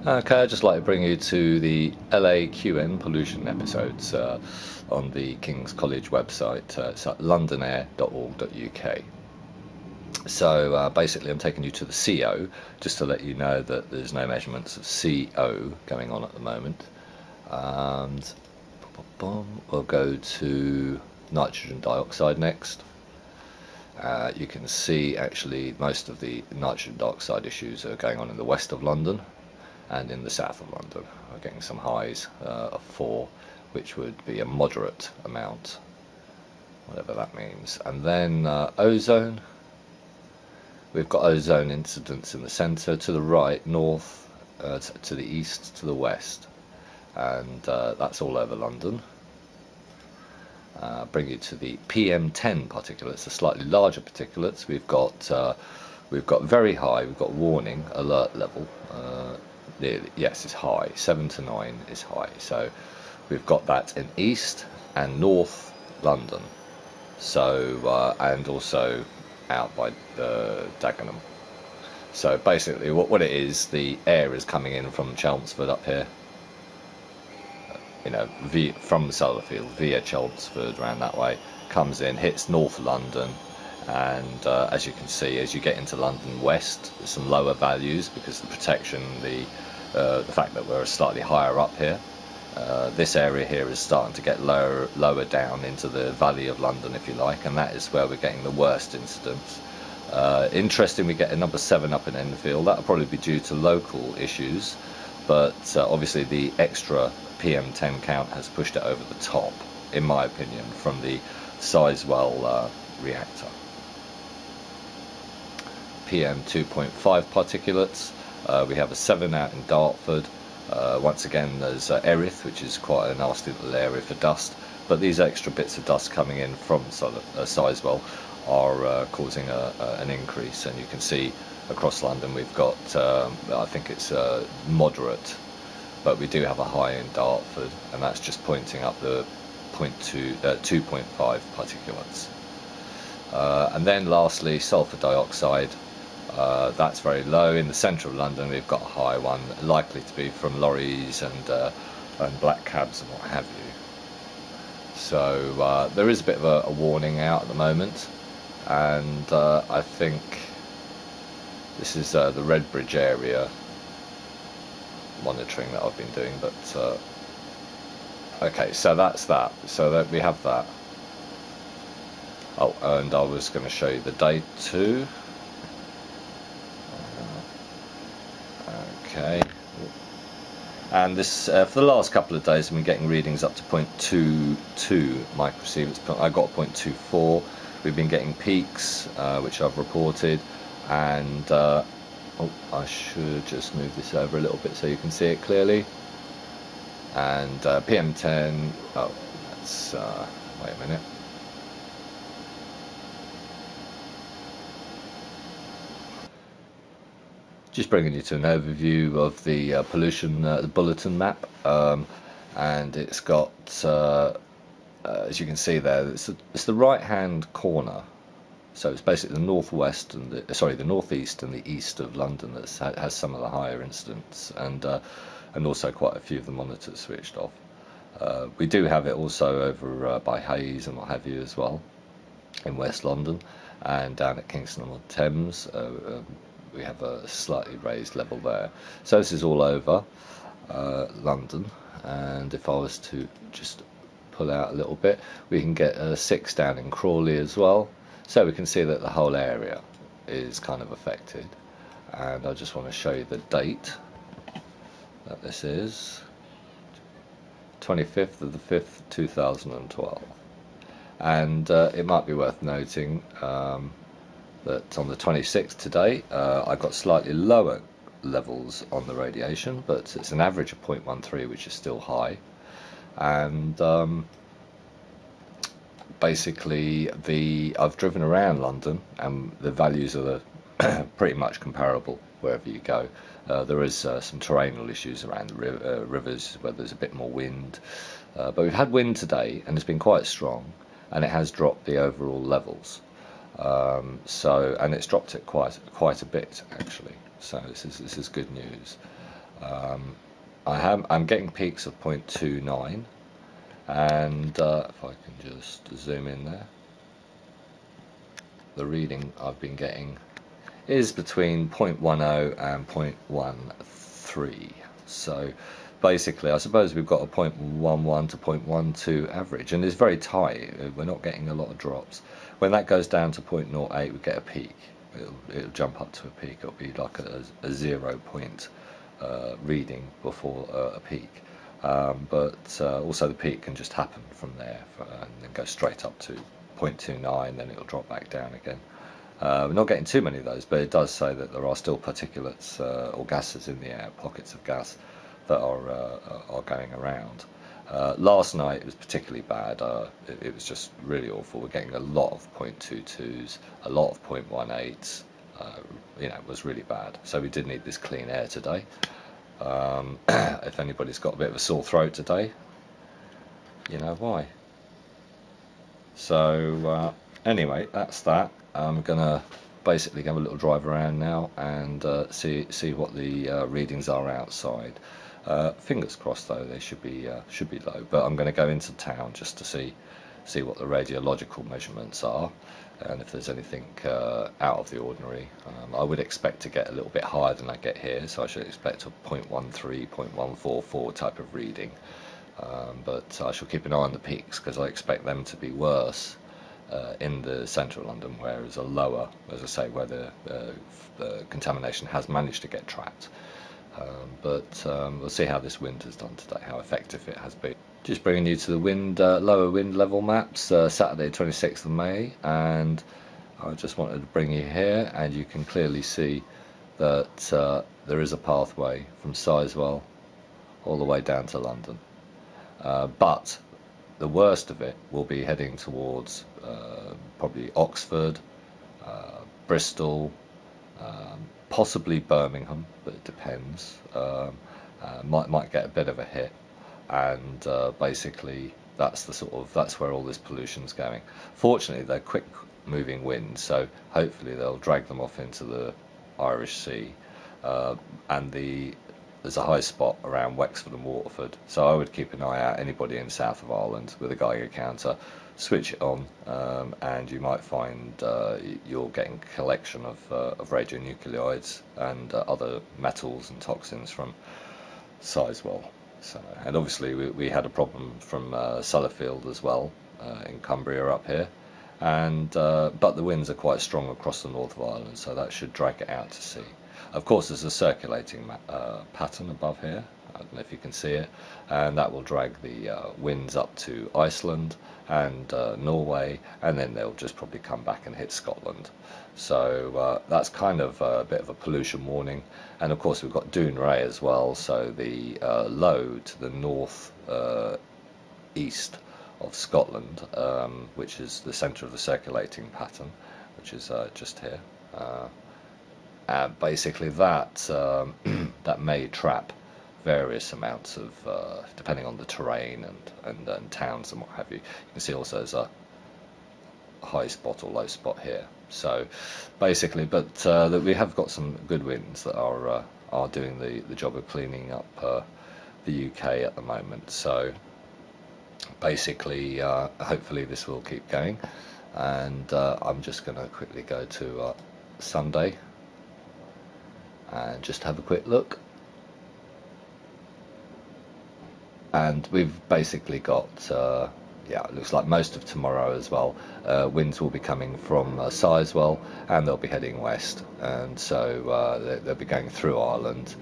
Okay, I'd just like to bring you to the LAQN pollution episodes on the King's College website. It's at londonair.org.uk. So basically I'm taking you to the CO just to let you know that there's no measurements of CO going on at the moment. And we'll go to nitrogen dioxide next. You can see actually most of the nitrogen dioxide issues are going on in the west of London and in the south of London. We're getting some highs of 4, which would be a moderate amount, whatever that means. And then ozone. We've got ozone incidents in the centre, to the right, north, to the east, to the west, and that's all over London. Bring you to the PM10 particulates, the slightly larger particulates. We've got very high. We've got warning alert level. Yes, it's high. 7 to 9 is high. So we've got that in east and north London. So and also out by Dagenham. So basically, what it is, the air is coming in from Chelmsford up here. You know, from Southerfield via Chelmsford around that way, comes in, hits North London, and as you can see, as you get into London West, there's some lower values because the protection, the fact that we're slightly higher up here. This area here is starting to get lower down into the Valley of London, if you like, and that is where we're getting the worst incidents. Interesting, we get a number 7 up in Enfield. That'll probably be due to local issues, but obviously the extra PM10 count has pushed it over the top, in my opinion, from the Sizewell reactor. PM 2.5 particulates. We have a 7 out in Dartford. Once again, there's Erith, which is quite a nasty little area for dust, but these extra bits of dust coming in from Sizewell are causing an increase, and you can see across London we've got, I think it's moderate, but we do have a high in Dartford, and that's just pointing up the 2.5 particulates. And then lastly, sulfur dioxide. That's very low. In the centre of London we've got a high one, likely to be from lorries and black cabs and what have you. So there is a bit of a warning out at the moment, and I think this is the Redbridge area monitoring that I've been doing, but okay, so that's that. So that we have that. Oh, and I was going to show you the date too. Okay, and this for the last couple of days I've been getting readings up to 0.22 microsieverts. I got 0.24. We've been getting peaks, which I've reported, and oh, I should just move this over a little bit so you can see it clearly. And PM10. Oh, that's wait a minute. Just bringing you to an overview of the pollution, the bulletin map, and it's got, as you can see there, it's the right-hand corner. So it's basically the northwest and the northeast and the east of London that has some of the higher incidents, and also quite a few of the monitors switched off. We do have it also over by Hayes and what have you as well, in West London, and down at Kingston on Thames. We have a slightly raised level there. So this is all over London, and if I was to just pull out a little bit, we can get a 6 down in Crawley as well. So we can see that the whole area is kind of affected, and I just want to show you the date that this is 25th of the 5th 2012, and it might be worth noting that on the 26th today I got slightly lower levels on the radiation, but it's an average of 0.13, which is still high, and basically I've driven around London and the values are pretty much comparable wherever you go. There is some terrainal issues around the rivers where there's a bit more wind, but we've had wind today and it's been quite strong, and it has dropped the overall levels. And it's dropped it quite a bit actually. So this is good news. I'm getting peaks of 0.29, and if I can just zoom in there, the reading I've been getting is between 0.10 and 0.13. So basically, I suppose we've got a 0.11 to 0.12 average, and it's very tight. We're not getting a lot of drops. When that goes down to 0.08, we get a peak. It'll jump up to a peak. It'll be like a 0 point reading before a peak. But also the peak can just happen from there and then go straight up to 0.29, then it'll drop back down again. We're not getting too many of those, but it does say that there are still particulates or gases in the air, pockets of gas that are going around. Last night it was particularly bad. It was just really awful. We're getting a lot of 0.22s, a lot of 0.18s. You know, it was really bad. So we did need this clean air today. If anybody's got a bit of a sore throat today, you know why. So anyway, that's that. I'm gonna basically have a little drive around now and see what the readings are outside. Fingers crossed though, they should be low. But I'm going to go into town just to see what the radiological measurements are, and if there's anything out of the ordinary. I would expect to get a little bit higher than I get here, so I should expect a 0.13, 0.144 type of reading. But I shall keep an eye on the peaks because I expect them to be worse in the centre of London, whereas a lower, as I say, where the contamination has managed to get trapped. But we'll see how this wind has done today, how effective it has been. Just bringing you to the wind, lower wind level maps, Saturday 26th of May, and I just wanted to bring you here, and you can clearly see that there is a pathway from Sizewell all the way down to London. But the worst of it will be heading towards probably Oxford, Bristol, possibly Birmingham, but it depends. Might get a bit of a hit, and basically that's where all this pollution's going. Fortunately, they're quick moving winds, so hopefully they'll drag them off into the Irish Sea, and there's a high spot around Wexford and Waterford, so I would keep an eye out. Anybody in south of Ireland with a Geiger counter, switch it on, and you might find you're getting a collection of radionuclides and other metals and toxins from Sizewell. So, and obviously we had a problem from Sellafield as well in Cumbria up here, and but the winds are quite strong across the north of Ireland, so that should drag it out to sea. Of course, there's a circulating pattern above here. I don't know if you can see it, and that will drag the winds up to Iceland and Norway, and then they'll just probably come back and hit Scotland. So that's kind of a bit of a pollution warning. And of course we've got Dounreay as well, so the low to the north east of Scotland, which is the centre of the circulating pattern, which is just here. Basically that that may trap various amounts of, depending on the terrain and towns and what have you. You can see also there's a high spot or low spot here. So basically, but we have got some good winds that are doing the job of cleaning up the UK at the moment. So basically, hopefully this will keep going. And I'm just going to quickly go to Sunday and just have a quick look. And we've basically got, yeah, it looks like most of tomorrow as well. Winds will be coming from Sizewell, and they'll be heading west, and so they'll be going through Ireland.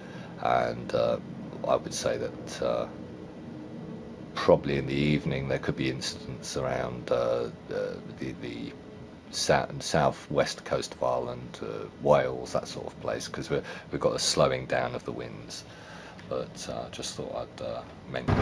And I would say that probably in the evening there could be incidents around the south-west coast of Ireland, Wales, that sort of place, because we've got a slowing down of the winds. But just thought I'd mention.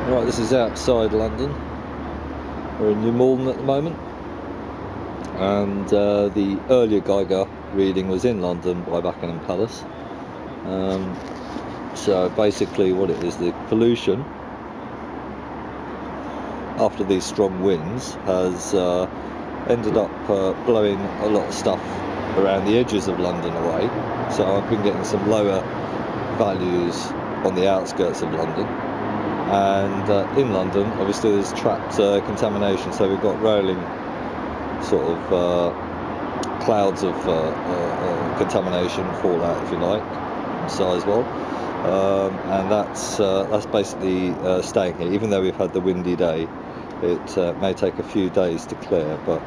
Right, this is outside London. We're in New Malden at the moment, and the earlier Geiger reading was in London by Buckingham Palace. So basically what it is, the pollution after these strong winds has ended up blowing a lot of stuff around the edges of London away. So I've been getting some lower values on the outskirts of London, and in London obviously there's trapped contamination, so we've got rolling sort of clouds of contamination, fallout if you like, from Sizewell, and that's basically staying here. Even though we've had the windy day, it may take a few days to clear, but